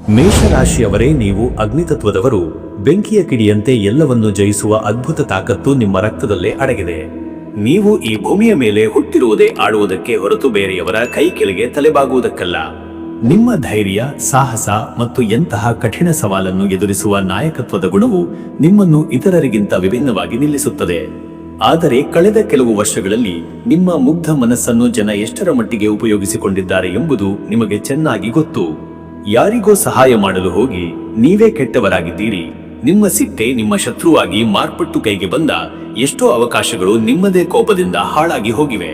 ಮೇಷರಾಶಿಯವರೇ, ನೀವು ಅಗ್ನಿತತ್ವದವರು. ಬೆಂಕಿಯ ಕಿಡಿಯಂತೆ ಎಲ್ಲವನ್ನು ಜಯಿಸುವ ಅದ್ಭುತ ತಾಕತ್ತು ನಿಮ್ಮ ರಕ್ತದಲ್ಲೇ ಅಡಗಿದೆ. ನೀವು ಈ ಭೂಮಿಯ ಮೇಲೆ ಹುಟ್ಟಿರುವುದೇ ಆಡುವುದಕ್ಕೆ ಹೊರತು ಬೇರೆಯವರ ಕೈ ಕೆಳಗೆ ತಲೆಬಾಗುವುದಕ್ಕಲ್ಲ. ನಿಮ್ಮ ಧೈರ್ಯ, ಸಾಹಸ ಮತ್ತು ಎಂತಹ ಕಠಿಣ ಸವಾಲನ್ನು ಎದುರಿಸುವ ನಾಯಕತ್ವದ ಗುಣವು ನಿಮ್ಮನ್ನು ಇತರರಿಗಿಂತ ವಿಭಿನ್ನವಾಗಿ ನಿಲ್ಲಿಸುತ್ತದೆ. ಆದರೆ ಕಳೆದ ಕೆಲವು ವರ್ಷಗಳಲ್ಲಿ ನಿಮ್ಮ ಮುಗ್ಧ ಮನಸ್ಸನ್ನು ಜನ ಎಷ್ಟರ ಮಟ್ಟಿಗೆ ಉಪಯೋಗಿಸಿಕೊಂಡಿದ್ದಾರೆ ಎಂಬುದು ನಿಮಗೆ ಚೆನ್ನಾಗಿ ಗೊತ್ತು. ಯಾರಿಗೋ ಸಹಾಯ ಮಾಡಲು ಹೋಗಿ ನೀವೇ ಕೆಟ್ಟವರಾಗಿದ್ದೀರಿ. ನಿಮ್ಮ ಸಿಟ್ಟೆ ನಿಮ್ಮ ಶತ್ರುವಾಗಿ ಮಾರ್ಪಟ್ಟು ಕೈಗೆ ಬಂದ ಎಷ್ಟೋ ಅವಕಾಶಗಳು ನಿಮ್ಮದೇ ಕೋಪದಿಂದ ಹಾಳಾಗಿ ಹೋಗಿವೆ.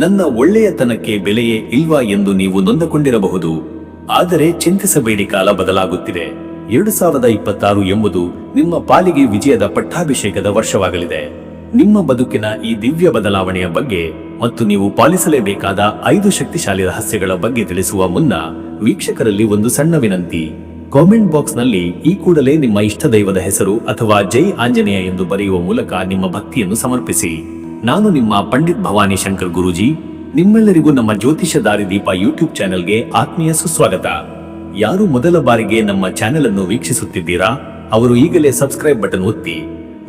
ನನ್ನ ಒಳ್ಳೆಯತನಕ್ಕೆ ಬೆಲೆಯೇ ಇಲ್ವಾ ಎಂದು ನೀವು ನೊಂದಕೊಂಡಿರಬಹುದು. ಆದರೆ ಚಿಂತಿಸಬೇಡಿ, ಕಾಲ ಬದಲಾಗುತ್ತಿದೆ. 2026 ಎಂಬುದು ನಿಮ್ಮ ಪಾಲಿಗೆ ವಿಜಯದ ಪಟ್ಟಾಭಿಷೇಕದ ವರ್ಷವಾಗಲಿದೆ. ನಿಮ್ಮ ಬದುಕಿನ ಈ ದಿವ್ಯ ಬದಲಾವಣೆಯ ಬಗ್ಗೆ ಮತ್ತು ನೀವು ಪಾಲಿಸಲೇಬೇಕಾದ 5 ಶಕ್ತಿಶಾಲಿ ರಹಸ್ಯಗಳ ಬಗ್ಗೆ ತಿಳಿಸುವ ಮುನ್ನ ವೀಕ್ಷಕರಲ್ಲಿ ಒಂದು ಸಣ್ಣ ವಿನಂತಿ. ಕಾಮೆಂಟ್ ಬಾಕ್ಸ್ ನಲ್ಲಿ ಈ ಕೂಡಲೇ ನಿಮ್ಮ ಇಷ್ಟ ದೈವದ ಹೆಸರು ಅಥವಾ ಜೈ ಆಂಜನೇಯ ಎಂದು ಬರೆಯುವ ಮೂಲಕ ನಿಮ್ಮ ಭಕ್ತಿಯನ್ನು ಸಮರ್ಪಿಸಿ. ನಾನು ನಿಮ್ಮ ಪಂಡಿತ್ ಭವಾನಿ ಶಂಕರ್ ಗುರೂಜಿ. ನಿಮ್ಮೆಲ್ಲರಿಗೂ ನಮ್ಮ ಜ್ಯೋತಿಷ ದಾರಿದೀಪ ಯೂಟ್ಯೂಬ್ ಚಾನೆಲ್ಗೆ ಆತ್ಮೀಯ ಸುಸ್ವಾಗತ. ಯಾರು ಮೊದಲ ಬಾರಿಗೆ ನಮ್ಮ ಚಾನೆಲ್ ಅನ್ನು ವೀಕ್ಷಿಸುತ್ತಿದ್ದೀರಾ ಅವರು ಈಗಲೇ ಸಬ್ಸ್ಕ್ರೈಬ್ ಬಟನ್ ಒತ್ತಿ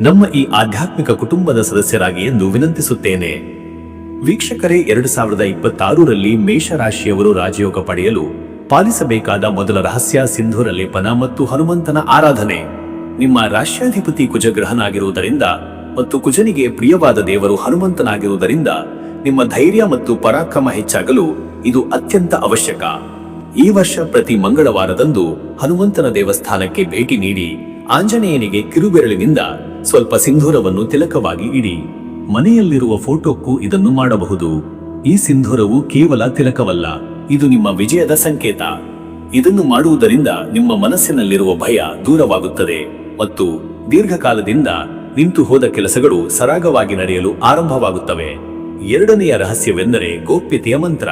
ನಮ್ಮ ಈ ಆಧ್ಯಾತ್ಮಿಕ ಕುಟುಂಬದ ಸದಸ್ಯರಾಗಿ ಎಂದು ವಿನಂತಿಸುತ್ತೇನೆ. ವೀಕ್ಷಕರೇ, 2026ರಲ್ಲಿ ಮೇಷರಾಶಿಯವರು ರಾಜಯೋಗ ಪಡೆಯಲು ಪಾಲಿಸಬೇಕಾದ ಮೊದಲ ರಹಸ್ಯ ಸಿಂಧೂರ ಲೇಪನ ಮತ್ತು ಹನುಮಂತನ ಆರಾಧನೆ. ನಿಮ್ಮ ರಾಶ್ಯಾಧಿಪತಿ ಕುಜಗ್ರಹನಾಗಿರುವುದರಿಂದ ಮತ್ತು ಕುಜನಿಗೆ ಪ್ರಿಯವಾದ ದೇವರು ಹನುಮಂತನಾಗಿರುವುದರಿಂದ ನಿಮ್ಮ ಧೈರ್ಯ ಮತ್ತು ಪರಾಕ್ರಮ ಹೆಚ್ಚಾಗಲು ಇದು ಅತ್ಯಂತ ಅವಶ್ಯಕ. ಈ ವರ್ಷ ಪ್ರತಿ ಮಂಗಳವಾರದಂದು ಹನುಮಂತನ ದೇವಸ್ಥಾನಕ್ಕೆ ಭೇಟಿ ನೀಡಿ ಆಂಜನೇಯನಿಗೆ ಕಿರುಬೆರಳಿನಿಂದ ಸ್ವಲ್ಪ ಸಿಂಧೂರವನ್ನು ತಿಲಕವಾಗಿ ಇಡಿ. ಮನೆಯಲ್ಲಿರುವ ಫೋಟೋಕ್ಕೂ ಇದನ್ನು ಮಾಡಬಹುದು. ಈ ಸಿಂಧೂರವು ಕೇವಲ ತಿಲಕವಲ್ಲ, ಇದು ನಿಮ್ಮ ವಿಜಯದ ಸಂಕೇತ. ಇದನ್ನು ಮಾಡುವುದರಿಂದ ನಿಮ್ಮ ಮನಸ್ಸಿನಲ್ಲಿರುವ ಭಯ ದೂರವಾಗುತ್ತದೆ ಮತ್ತು ದೀರ್ಘಕಾಲದಿಂದ ನಿಂತು ಹೋದ ಕೆಲಸಗಳು ಸರಾಗವಾಗಿ ನಡೆಯಲು ಆರಂಭವಾಗುತ್ತವೆ. ಎರಡನೆಯ ರಹಸ್ಯವೆಂದರೆ ಗೋಪ್ಯತೆಯ ಮಂತ್ರ.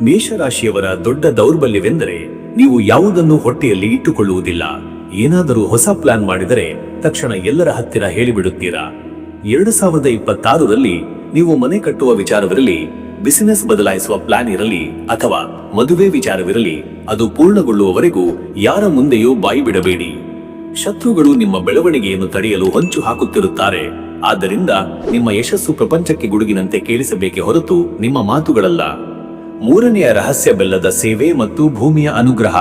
ಮೇಷರಾಶಿಯವರ ದೊಡ್ಡ ದೌರ್ಬಲ್ಯವೆಂದರೆ ನೀವು ಯಾವುದನ್ನು ಹೊಟ್ಟೆಯಲ್ಲಿ ಇಟ್ಟುಕೊಳ್ಳುವುದಿಲ್ಲ. ಏನಾದರೂ ಹೊಸ ಪ್ಲಾನ್ ಮಾಡಿದರೆ ತಕ್ಷಣ ಎಲ್ಲರ ಹತ್ತಿರ ಹೇಳಿಬಿಡುತ್ತೀರಾ. 2026ರಲ್ಲಿ ನೀವು ಮನೆ ಕಟ್ಟುವ ವಿಚಾರವಿರಲಿ, ಬಿಸಿನೆಸ್ ಬದಲಾಯಿಸುವ ಪ್ಲಾನ್ ಇರಲಿ ಅಥವಾ ಮದುವೆ ವಿಚಾರವಿರಲಿ, ಅದು ಪೂರ್ಣಗೊಳ್ಳುವವರೆಗೂ ಯಾರ ಮುಂದೆಯೂ ಬಾಯಿ ಬಿಡಬೇಡಿ. ಶತ್ರುಗಳು ನಿಮ್ಮ ಬೆಳವಣಿಗೆಯನ್ನು ತಡೆಯಲು ಹೊಂಚು ಹಾಕುತ್ತಿರುತ್ತಾರೆ. ಆದ್ದರಿಂದ ನಿಮ್ಮ ಯಶಸ್ಸು ಪ್ರಪಂಚಕ್ಕೆ ಗುಡುಗಿನಂತೆ ಕೇಳಿಸಬೇಕೆ ಹೊರತು ನಿಮ್ಮ ಮಾತುಗಳಲ್ಲ. ಮೂರನೆಯ ರಹಸ್ಯ ಬೆಲ್ಲದ ಸೇವೆ ಮತ್ತು ಭೂಮಿಯ ಅನುಗ್ರಹ.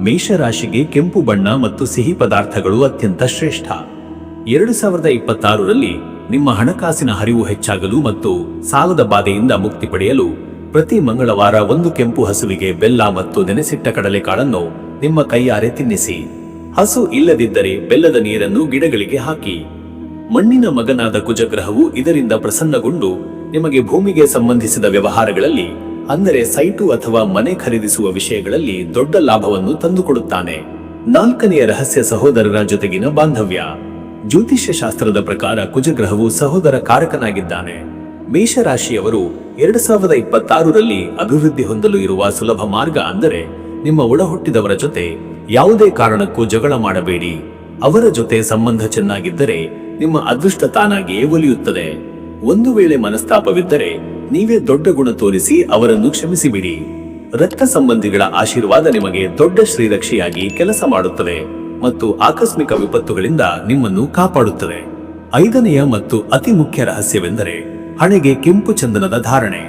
ಮೇಷರಾಶಿಗೆ ಕೆಂಪು ಬಣ್ಣ ಮತ್ತು ಸಿಹಿ ಪದಾರ್ಥಗಳು ಅತ್ಯಂತ ಶ್ರೇಷ್ಠ. 2026ರಲ್ಲಿ ನಿಮ್ಮ ಹಣಕಾಸಿನ ಹರಿವು ಹೆಚ್ಚಾಗಲು ಮತ್ತು ಸಾಲದ ಬಾಧೆಯಿಂದ ಮುಕ್ತಿ ಪಡೆಯಲು ಪ್ರತಿ ಮಂಗಳವಾರ ಒಂದು ಕೆಂಪು ಹಸುವಿಗೆ ಬೆಲ್ಲ ಮತ್ತು ನೆನೆಸಿಟ್ಟ ಕಡಲೆಕಾಳನ್ನು ನಿಮ್ಮ ಕೈಯಾರೆ ತಿನ್ನಿಸಿ. ಹಸು ಇಲ್ಲದಿದ್ದರೆ ಬೆಲ್ಲದ ನೀರನ್ನು ಗಿಡಗಳಿಗೆ ಹಾಕಿ. ಮಣ್ಣಿನ ಮಗನಾದ ಕುಜಗ್ರಹವು ಇದರಿಂದ ಪ್ರಸನ್ನಗೊಂಡು ನಿಮಗೆ ಭೂಮಿಗೆ ಸಂಬಂಧಿಸಿದ ವ್ಯವಹಾರಗಳಲ್ಲಿ, ಅಂದರೆ ಸೈಟು ಅಥವಾ ಮನೆ ಖರೀದಿಸುವ ವಿಷಯಗಳಲ್ಲಿ ದೊಡ್ಡ ಲಾಭವನ್ನು ತಂದುಕೊಡುತ್ತಾನೆ. ನಾಲ್ಕನೆಯ ರಹಸ್ಯ ಸಹೋದರರ ಜೊತೆಗಿನ ಬಾಂಧವ್ಯ. ಜ್ಯೋತಿಷ್ಯ ಶಾಸ್ತ್ರದ ಪ್ರಕಾರ ಕುಜಗ್ರಹವು ಸಹೋದರ ಕಾರಕನಾಗಿದ್ದಾನೆ. ಮೇಷರಾಶಿಯವರು 2026ರಲ್ಲಿ ಅಭಿವೃದ್ಧಿ ಹೊಂದಲು ಇರುವ ಸುಲಭ ಮಾರ್ಗ ಅಂದರೆ ನಿಮ್ಮ ಒಳಹುಟ್ಟಿದವರ ಜೊತೆ ಯಾವುದೇ ಕಾರಣಕ್ಕೂ ಜಗಳ ಮಾಡಬೇಡಿ. ಅವರ ಜೊತೆ ಸಂಬಂಧ ಚೆನ್ನಾಗಿದ್ದರೆ ನಿಮ್ಮ ಅದೃಷ್ಟ ತಾನಾಗಿಯೇ ಒಲಿಯುತ್ತದೆ. ಒಂದು ವೇಳೆ ಮನಸ್ತಾಪವಿದ್ದರೆ ನೀವೇ ದೊಡ್ಡ ಗುಣ ತೋರಿಸಿ ಅವರನ್ನು ಕ್ಷಮಿಸಿಬಿಡಿ. ರಕ್ತ ಸಂಬಂಧಿಗಳ ಆಶೀರ್ವಾದ ನಿಮಗೆ ದೊಡ್ಡ ಶ್ರೀರಕ್ಷೆಯಾಗಿ ಕೆಲಸ ಮಾಡುತ್ತದೆ ಮತ್ತು ಆಕಸ್ಮಿಕ ವಿಪತ್ತುಗಳಿಂದ ನಿಮ್ಮನ್ನು ಕಾಪಾಡುತ್ತದೆ. ಐದನೆಯ ಮತ್ತು ಅತಿ ಮುಖ್ಯ ರಹಸ್ಯವೆಂದರೆ ಹಣೆಗೆ ಕೆಂಪು ಚಂದನದ ಧಾರಣೆ.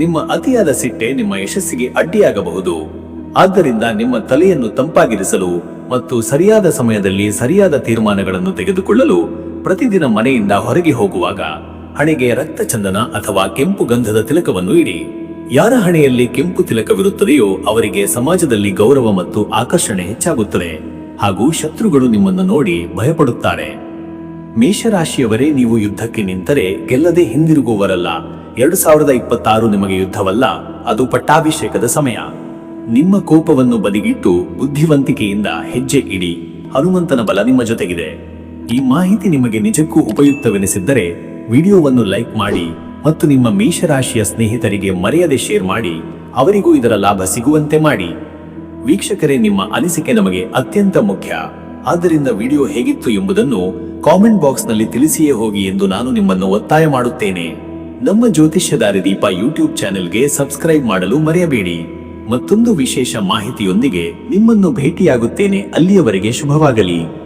ನಿಮ್ಮ ಅತಿಯಾದ ಸಿಟ್ಟೆ ನಿಮ್ಮ ಯಶಸ್ಸಿಗೆ ಅಡ್ಡಿಯಾಗಬಹುದು. ಆದ್ದರಿಂದ ನಿಮ್ಮ ತಲೆಯನ್ನು ತಂಪಾಗಿರಿಸಲು ಮತ್ತು ಸರಿಯಾದ ಸಮಯದಲ್ಲಿ ಸರಿಯಾದ ತೀರ್ಮಾನಗಳನ್ನು ತೆಗೆದುಕೊಳ್ಳಲು ಪ್ರತಿದಿನ ಮನೆಯಿಂದ ಹೊರಗೆ ಹೋಗುವಾಗ ಹಣೆಗೆ ರಕ್ತ ಚಂದನ ಅಥವಾ ಕೆಂಪು ಗಂಧದ ತಿಲಕವನ್ನು ಇಡಿ. ಯಾರ ಹಣೆಯಲ್ಲಿ ಕೆಂಪು ತಿಲಕವಿರುತ್ತದೆಯೋ ಅವರಿಗೆ ಸಮಾಜದಲ್ಲಿ ಗೌರವ ಮತ್ತು ಆಕರ್ಷಣೆ ಹೆಚ್ಚಾಗುತ್ತದೆ ಹಾಗೂ ಶತ್ರುಗಳು ನಿಮ್ಮನ್ನು ನೋಡಿ ಭಯಪಡುತ್ತಾರೆ. ಮೇಷರಾಶಿಯವರೇ, ನೀವು ಯುದ್ಧಕ್ಕೆ ನಿಂತರೆ ಗೆಲ್ಲದೆ ಹಿಂದಿರುಗುವವರಲ್ಲ. 2026 ನಿಮಗೆ ಯುದ್ಧವಲ್ಲ, ಅದು ಪಟ್ಟಾಭಿಷೇಕದ ಸಮಯ. ನಿಮ್ಮ ಕೋಪವನ್ನು ಬದಿಗಿಟ್ಟು ಬುದ್ಧಿವಂತಿಕೆಯಿಂದ ಹೆಜ್ಜೆ ಇಡಿ. ಹನುಮಂತನ ಬಲ ನಿಮ್ಮ ಜೊತೆಗಿದೆ. ಈ ಮಾಹಿತಿ ನಿಮಗೆ ನಿಜಕ್ಕೂ ಉಪಯುಕ್ತವೆನಿಸಿದ್ದರೆ ವಿಡಿಯೋವನ್ನು ಲೈಕ್ ಮಾಡಿ ಮತ್ತು ನಿಮ್ಮ ಮೇಷರಾಶಿಯ ಸ್ನೇಹಿತರಿಗೆ ಮರೆಯದೆ ಶೇರ್ ಮಾಡಿ, ಅವರಿಗೂ ಇದರ ಲಾಭ ಸಿಗುವಂತೆ ಮಾಡಿ. ವೀಕ್ಷಕರೇ, ನಿಮ್ಮ ಅನಿಸಿಕೆ ನಮಗೆ ಅತ್ಯಂತ ಮುಖ್ಯ. ಆದ್ದರಿಂದ ವಿಡಿಯೋ ಹೇಗಿತ್ತು ಎಂಬುದನ್ನು ಕಾಮೆಂಟ್ ಬಾಕ್ಸ್ ನಲ್ಲಿ ತಿಳಿಸಿಯೇ ಹೋಗಿ ಎಂದು ನಾನು ನಿಮ್ಮನ್ನು ಒತ್ತಾಯ ಮಾಡುತ್ತೇನೆ. ನಮ್ಮ ಜ್ಯೋತಿಷ್ಯ ದಾರಿದೀಪ ಯೂಟ್ಯೂಬ್ ಚಾನೆಲ್ಗೆ ಸಬ್ಸ್ಕ್ರೈಬ್ ಮಾಡಲು ಮರೆಯಬೇಡಿ. ಮತ್ತೊಂದು ವಿಶೇಷ ಮಾಹಿತಿಯೊಂದಿಗೆ ನಿಮ್ಮನ್ನು ಭೇಟಿಯಾಗುತ್ತೇನೆ. ಅಲ್ಲಿಯವರೆಗೆ ಶುಭವಾಗಲಿ.